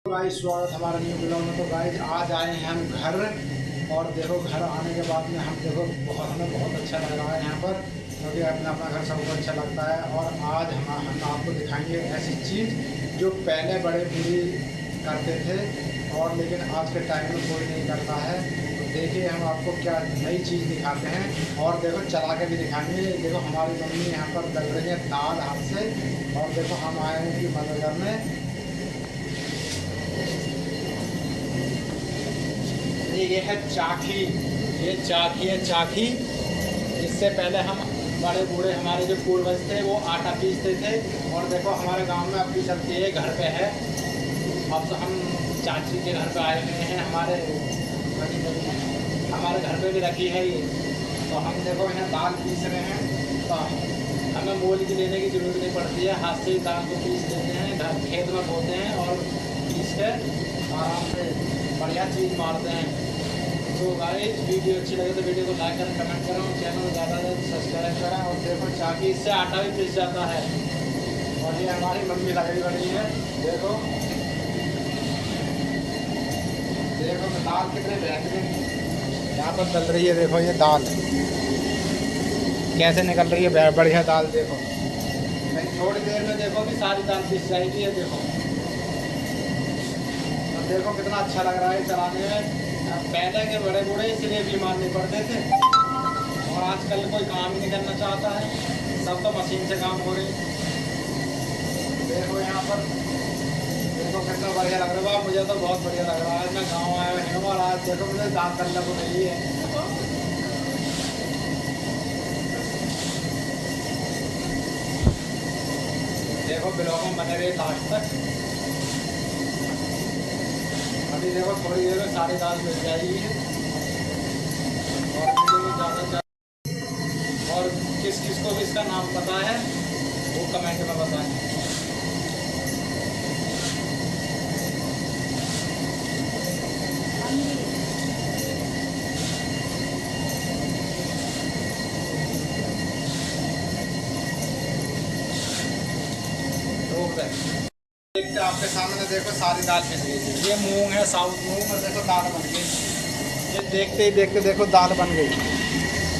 Guys स्वागत हमारे new blog में। तो गाइस आज आए हैं हम घर, और देखो घर आने के बाद में हम देखो हमें बहुत अच्छा लग रहा है यहाँ पर, क्योंकि अपना अपना घर सबको अच्छा लगता है। और आज हम आपको दिखाएंगे ऐसी चीज़ जो पहले बड़े बूढ़ी करते थे और लेकिन आज के टाइम में कोई नहीं करता है। तो देखिए हम आपको क्या नई चीज़ दिखाते हैं, और देखो चला के भी दिखाएंगे। देखो हमारी मम्मी यहाँ पर दल रही है दाल हाथ से, और देखो हम आए हैं कि मदद करने। ये है चाकी, ये चाकी है चाकी। इससे पहले हम बड़े बूढ़े हमारे जो पूर्वज थे वो आटा पीसते थे, और देखो हमारे गांव में अब भी चलती है, घर पे है। अब तो हम चाची के घर पे आए हुए हैं, हमारे घर पे भी रखी है ये। तो हम देखो यहाँ दाल पीस रहे हैं, तो हमें मोल की लेने की ज़रूरत नहीं पड़ती है, हाथ से ही दाल को पीस लेते हैं, घर खेत में बोते हैं और पीस के आराम से बढ़िया चीज़ मारते हैं। तो गाइस वीडियो अच्छी लगे तो वीडियो को लाइक करें, कमेंट करें, और चैनल को ज़्यादा से सब्सक्राइब करें। और देखो चाकी इससे आटा भी पीस जाता है। और ये हमारी मम्मी लगी बड़ी है, देखो देखो दाल कितने बेहतरीन यहाँ पर चल रही है। देखो ये दाल कैसे निकल रही है, बढ़िया दाल। देखो थोड़ी देर में देखो कि सारी दाल पीस जाएगी। है देखो, तो देखो कितना अच्छा लग रहा है चलाने में। पहले के बड़े बूढ़े इसलिए बीमार नहीं पड़ते थे, और आजकल कोई काम ही नहीं करना चाहता है, सब तो मशीन से काम हो रही। देखो यहाँ पर देखो कितना बढ़िया लग रहा है। मुझे तो बहुत बढ़िया लग रहा है। मैं गांव आया हुआ हूँ और आज देखो मुझे दाल करने को मिली है। देखो ब्लॉग में बने रहे लास्ट तक। अभी देखो थोड़ी देर में सारी दाल मिल जाएगी, और वीडियो को ज़्यादा और किस किस को भी इसका नाम पता है वो कमेंट में बताएं। देखते आपके सामने देखो सारी दाल पिस गई। ये मूंग है, साउथ मूंग, और देखो दाल बन गई। ये देखते ही देखते देखो दाल बन गई।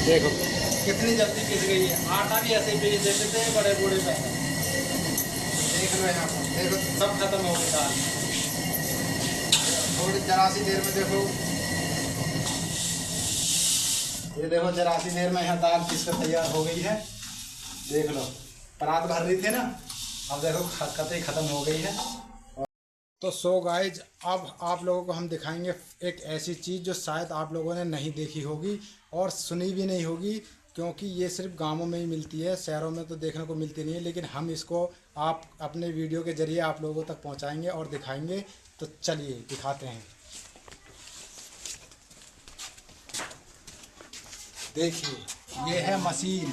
देखो कितनी जल्दी पिस गई है। आटा भी ऐसे ही पीस देते थे बड़े बूढ़े पहले। देख लो यहाँ पर देखो सब खत्म हो गई दाल। थोड़ी जरा सी देर में देखो, ये देखो जरा सी देर में यहाँ दाल पिस कर तैयार हो गई है। देख लो, परात भर रही थी ना, अब देखो कतई ख़त्म हो गई है। तो सो गाइज अब आप लोगों को हम दिखाएंगे एक ऐसी चीज़ जो शायद आप लोगों ने नहीं देखी होगी और सुनी भी नहीं होगी, क्योंकि ये सिर्फ गांवों में ही मिलती है, शहरों में तो देखने को मिलती नहीं है। लेकिन हम इसको आप अपने वीडियो के ज़रिए आप लोगों तक पहुंचाएंगे और दिखाएंगे। तो चलिए दिखाते हैं। देखिए ये है मशीन,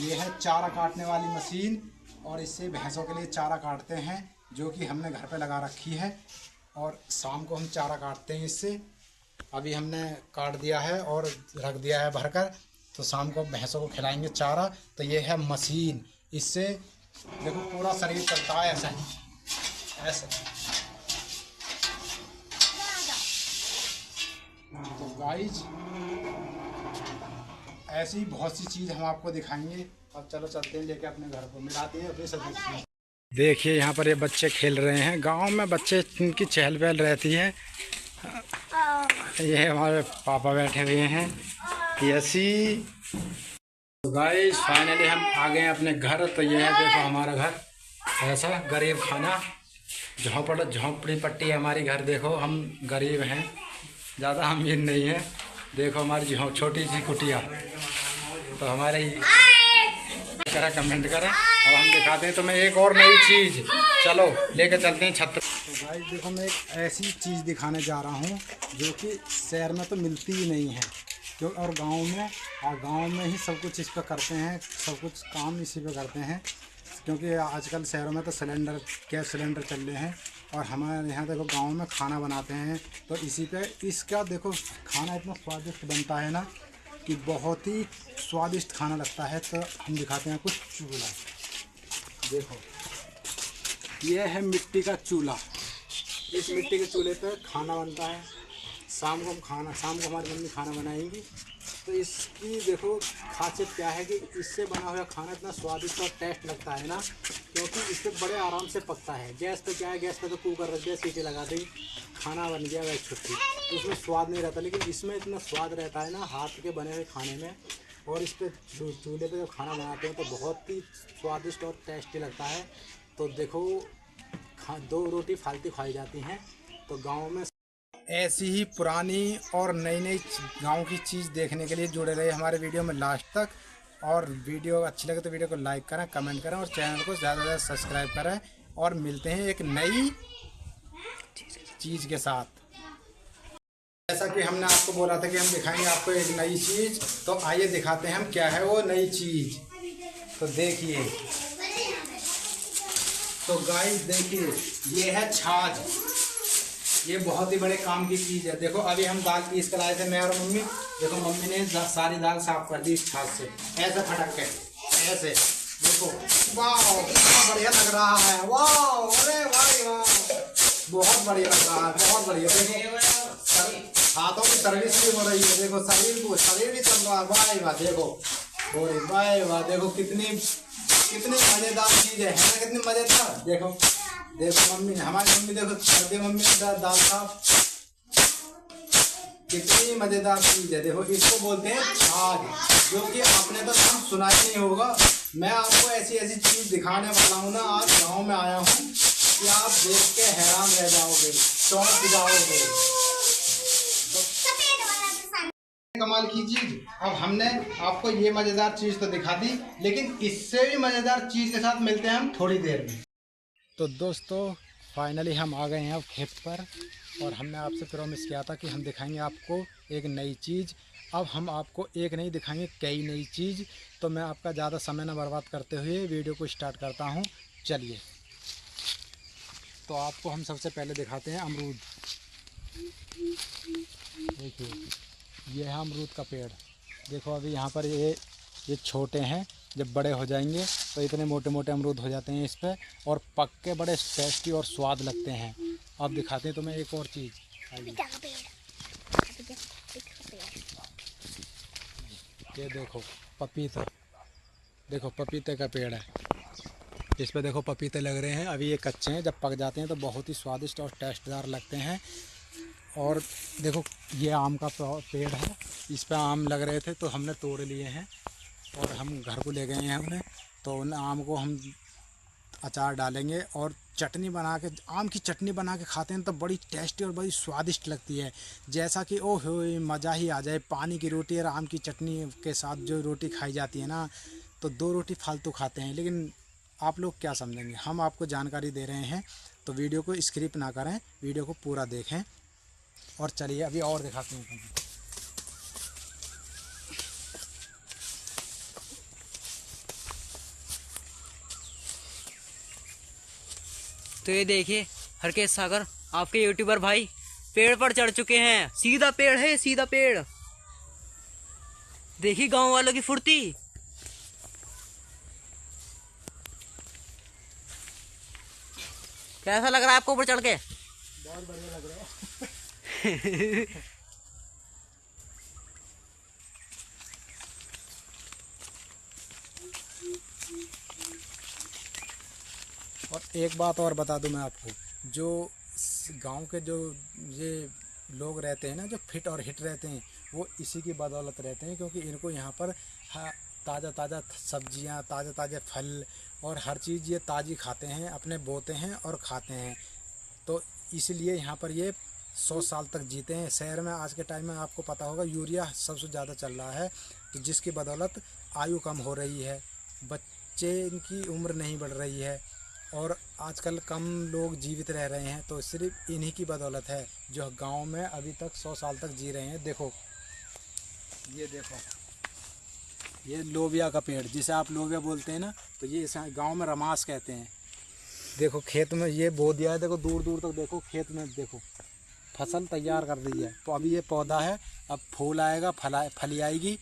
ये है चारा काटने वाली मशीन, और इससे भैंसों के लिए चारा काटते हैं, जो कि हमने घर पे लगा रखी है। और शाम को हम चारा काटते हैं इससे। अभी हमने काट दिया है और रख दिया है भरकर, तो शाम को भैंसों को खिलाएंगे चारा। तो ये है मशीन, इससे देखो पूरा शरीर चलता है ऐसे ऐसे। तो गाइज ऐसी बहुत सी चीज़ हम आपको दिखाएंगे। अब चलो चलते हैं, लेके अपने घर को मिलाते हैं अपने सदस्य। देखिए यहाँ पर ये बच्चे खेल रहे हैं। गांव में बच्चे इनकी चहल पहल रहती है। ये हमारे पापा बैठे हुए हैं, यसी। तो गाइस फाइनली हम आ गए हैं अपने घर। तो ये है देखो हमारा घर, ऐसा गरीब खाना, झोंपड़ी पट्टी है हमारी घर। देखो हम गरीब हैं, ज़्यादा अमीर नहीं है। देखो हमारी छोटी सी कुटिया। तो हमारे करा कमेंट करें। अब हम दिखाते हैं तुम्हें एक और नई चीज़, चलो लेकर चलते हैं छत। तो भाई देखो मैं एक ऐसी चीज़ दिखाने जा रहा हूँ जो कि शहर में तो मिलती ही नहीं है, और गांव में ही सब कुछ इस पर करते हैं, सब कुछ काम इसी पे करते हैं। क्योंकि आजकल शहरों में तो गैस सिलेंडर चल रहे हैं, और हमारे यहाँ देखो गाँव में खाना बनाते हैं। तो इसी पे इसका देखो खाना इतना स्वादिष्ट बनता है ना, कि बहुत ही स्वादिष्ट खाना लगता है। तो हम दिखाते हैं कुछ चूल्हा। देखो ये है मिट्टी का चूल्हा, इस मिट्टी के चूल्हे पे खाना बनता है। शाम को हमारी मम्मी खाना बनाएंगी। तो इसकी देखो खासियत क्या है कि इससे बना हुआ खाना इतना स्वादिष्ट और टेस्ट लगता है ना, क्योंकि इससे बड़े आराम से पकता है। गैस पे क्या है, गैस पे तो कुकर रख दिया, सीटी लगा दी, खाना बन गया वह छुट्टी, तो उसमें स्वाद नहीं रहता। लेकिन इसमें इतना स्वाद रहता है ना हाथ के बने हुए खाने में। और इस पर चूल्हे पे जब खाना बनाते हैं तो बहुत ही स्वादिष्ट और टेस्टी लगता है। तो देखो 2 रोटी फालतू खाई जाती हैं। तो गाँव में ऐसी ही पुरानी और नई नई गांव की चीज़ देखने के लिए जुड़े रहे हमारे वीडियो में लास्ट तक। और वीडियो अच्छी लगे तो वीडियो को लाइक करें, कमेंट करें और चैनल को ज़्यादा से ज़्यादा सब्सक्राइब करें। और मिलते हैं एक नई चीज़ के साथ। जैसा कि हमने आपको बोला था कि हम दिखाएंगे आपको एक नई चीज़, तो आइए दिखाते हैं हम क्या है वो नई चीज़। तो देखिए, तो गाइस देखिए, ये है छाछ। ये बहुत ही बड़े काम की चीज़ है। देखो अभी हम दाल पीस कर आए थे, मैं और मम्मी। देखो मम्मी ने सारी दाल साफ कर दी इस छाछ से, ऐसे फटक के, ऐसे देखो। वाह कितना बढ़िया लग रहा है, वाह, अरे भाई वाह, बहुत बढ़िया लग रहा है, बहुत बढ़िया। देखो हाथों की सर्विस भी हो रही है, देखो शरीर भी चल रहा है, वाह वाह। देखो वाह वाह, देखो कितनी मज़ेदार चीज़ है ना, कितनी मज़ेदार। देखो मम्मी, हमारी मम्मी देखो करती मम्मी दाल साफ, कितनी मज़ेदार चीज़ है। देखो इसको बोलते हैं छाछ, जो कि आपने तो नाम सुना ही नहीं होगा। मैं आपको ऐसी चीज़ दिखाने वाला हूँ ना, आज गांव में आया हूँ कि आप देख के हैरान रह जाओगे, चौंक जाओगे। कमाल की चीज़। अब हमने आपको ये मज़ेदार चीज़ तो दिखा दी, लेकिन इससे भी मज़ेदार चीज़ के साथ मिलते हैं हम थोड़ी देर में। तो दोस्तों फाइनली हम आ गए हैं अब खेत पर, और हमने आपसे प्रॉमिस किया था कि हम दिखाएंगे आपको एक नई चीज़। अब हम आपको एक नहीं दिखाएंगे, कई नई चीज़। तो मैं आपका ज़्यादा समय न बर्बाद करते हुए वीडियो को स्टार्ट करता हूं। चलिए, तो आपको हम सबसे पहले दिखाते हैं अमरूद। देखिए ये है अमरूद का पेड़। देखो अभी यहाँ पर ये छोटे हैं, जब बड़े हो जाएंगे तो इतने मोटे मोटे अमरूद हो जाते हैं इस पर, और पक के बड़े टेस्टी और स्वाद लगते हैं। अब दिखाते हैं तुम्हें एक और चीज़। ये देखो पपीता, देखो पपीते का पेड़ है, इस पे देखो पपीते लग रहे हैं। अभी ये कच्चे हैं, जब पक जाते हैं तो बहुत ही स्वादिष्ट और टेस्टदार लगते हैं। और देखो ये आम का पेड़ है, इस पे आम लग रहे थे तो हमने तोड़ लिए हैं और हम घर को ले गए हैं उन्हें। तो उन आम को हम अचार डालेंगे और चटनी बना के, आम की चटनी बना के खाते हैं तो बड़ी टेस्टी और बड़ी स्वादिष्ट लगती है। जैसा कि ओह मज़ा ही आ जाए। पानी की रोटी और आम की चटनी के साथ जो रोटी खाई जाती है ना, तो 2 रोटी फालतू खाते हैं। लेकिन आप लोग क्या समझेंगे, हम आपको जानकारी दे रहे हैं, तो वीडियो को स्किप ना करें, वीडियो को पूरा देखें। और चलिए अभी और दिखाते हैं। तो ये देखिए हरकेश सागर आपके यूट्यूबर भाई पेड़ पर चढ़ चुके हैं। सीधा पेड़ है, सीधा पेड़। देखिए गांव वालों की फुर्ती। कैसा लग रहा है आपको ऊपर चढ़ के? बहुत बढ़िया लग रहा है। और एक बात और बता दूं मैं आपको, जो गांव के जो ये लोग रहते हैं ना, जो फिट और हिट रहते हैं, वो इसी की बदौलत रहते हैं। क्योंकि इनको यहाँ पर ताज़ा सब्जियाँ, ताज़े फल और हर चीज़ ये ताज़ी खाते हैं, अपने बोते हैं और खाते हैं। तो इसलिए यहाँ पर ये 100 साल तक जीते हैं। शहर में आज के टाइम में आपको पता होगा यूरिया सबसे ज़्यादा चल रहा है, तो जिसकी बदौलत आयु कम हो रही है, बच्चे की उम्र नहीं बढ़ रही है और आजकल कम लोग जीवित रह रहे हैं। तो सिर्फ इन्हीं की बदौलत है जो गांव में अभी तक 100 साल तक जी रहे हैं। देखो ये देखो, ये लोबिया का पेड़, जिसे आप लोबिया बोलते हैं ना, तो ये गांव में रमास कहते हैं। देखो खेत में ये बो दिया है, देखो दूर दूर तक देखो खेत में, देखो फसल तैयार कर दी है। तो अभी ये पौधा है, अब फूल आएगा, फली आएगी,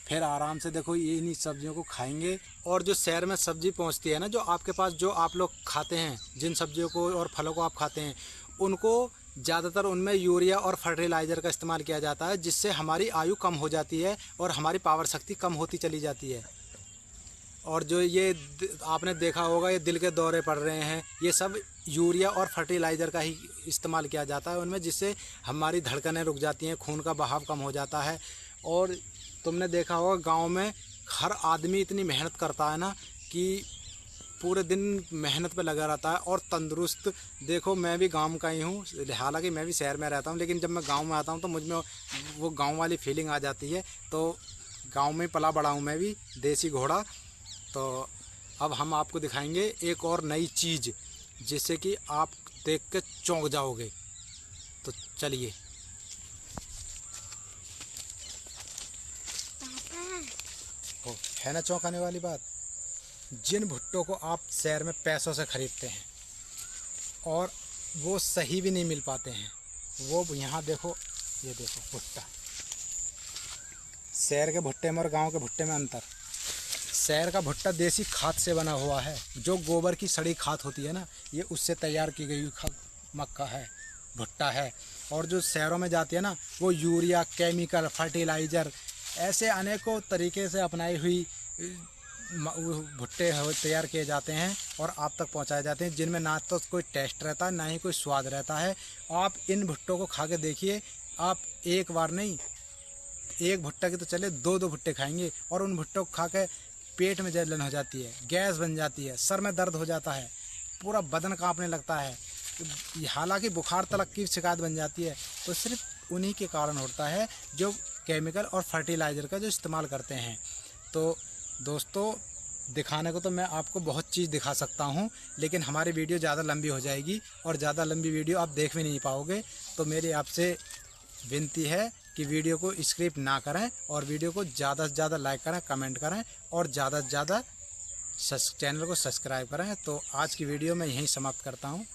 फिर आराम से देखो ये इन्हीं सब्जियों को खाएंगे। और जो शहर में सब्जी पहुंचती है ना, जो आपके पास, जो आप लोग खाते हैं, जिन सब्जियों को और फलों को आप खाते हैं, उनको ज़्यादातर उनमें यूरिया और फर्टिलाइज़र का इस्तेमाल किया जाता है, जिससे हमारी आयु कम हो जाती है और हमारी पावर शक्ति कम होती चली जाती है। और जो ये आपने देखा होगा ये दिल के दौरे पड़ रहे हैं, ये सब यूरिया और फर्टिलाइज़र का ही इस्तेमाल किया जाता है उनमें, जिससे हमारी धड़कनें रुक जाती हैं, खून का बहाव कम हो जाता है। और तुमने देखा होगा गांव में हर आदमी इतनी मेहनत करता है ना कि पूरे दिन मेहनत पे लगा रहता है और तंदुरुस्त। देखो मैं भी गांव का ही हूँ, हालांकि मैं भी शहर में रहता हूँ, लेकिन जब मैं गांव में आता हूँ तो मुझ में वो गांव वाली फीलिंग आ जाती है। तो गांव में पला बड़ा हूँ मैं भी, देसी घोड़ा। तो अब हम आपको दिखाएंगे एक और नई चीज़, जिससे कि आप देख के चौंक जाओगे। तो चलिए। ओ, है ना चौंकाने वाली बात। जिन भुट्टों को आप शहर में पैसों से ख़रीदते हैं और वो सही भी नहीं मिल पाते हैं, वो यहाँ देखो, ये देखो भुट्टा। शहर के भुट्टे में और गांव के भुट्टे में अंतर। शहर का भुट्टा देसी खाद से बना हुआ है, जो गोबर की सड़ी खाद होती है ना, ये उससे तैयार की गई मक्का है, भुट्टा है। और जो शहरों में जाती है ना, वो यूरिया, केमिकल, फर्टिलाइज़र, ऐसे अनेकों तरीके से अपनाई हुई भुट्टे तैयार किए जाते हैं और आप तक पहुंचाए जाते हैं, जिनमें ना तो कोई टेस्ट रहता है, ना ही कोई स्वाद रहता है। आप इन भुट्टों को खा के देखिए, आप एक बार नहीं, एक भुट्टा की तो चले दो भुट्टे खाएंगे और उन भुट्टों को खा के पेट में जलन हो जाती है, गैस बन जाती है, सर में दर्द हो जाता है, पूरा बदन कांपने लगता है, हालांकि बुखार तलक की शिकायत बन जाती है। तो सिर्फ उन्हीं के कारण होता है जो केमिकल और फर्टिलाइज़र का जो इस्तेमाल करते हैं। तो दोस्तों, दिखाने को तो मैं आपको बहुत चीज़ दिखा सकता हूं, लेकिन हमारी वीडियो ज़्यादा लंबी हो जाएगी और ज़्यादा लंबी वीडियो आप देख भी नहीं पाओगे। तो मेरी आपसे विनती है कि वीडियो को स्किप ना करें और वीडियो को ज़्यादा से ज़्यादा लाइक करें, कमेंट करें और ज़्यादा से ज़्यादा चैनल को सब्सक्राइब करें। तो आज की वीडियो मैं यहीं समाप्त करता हूँ।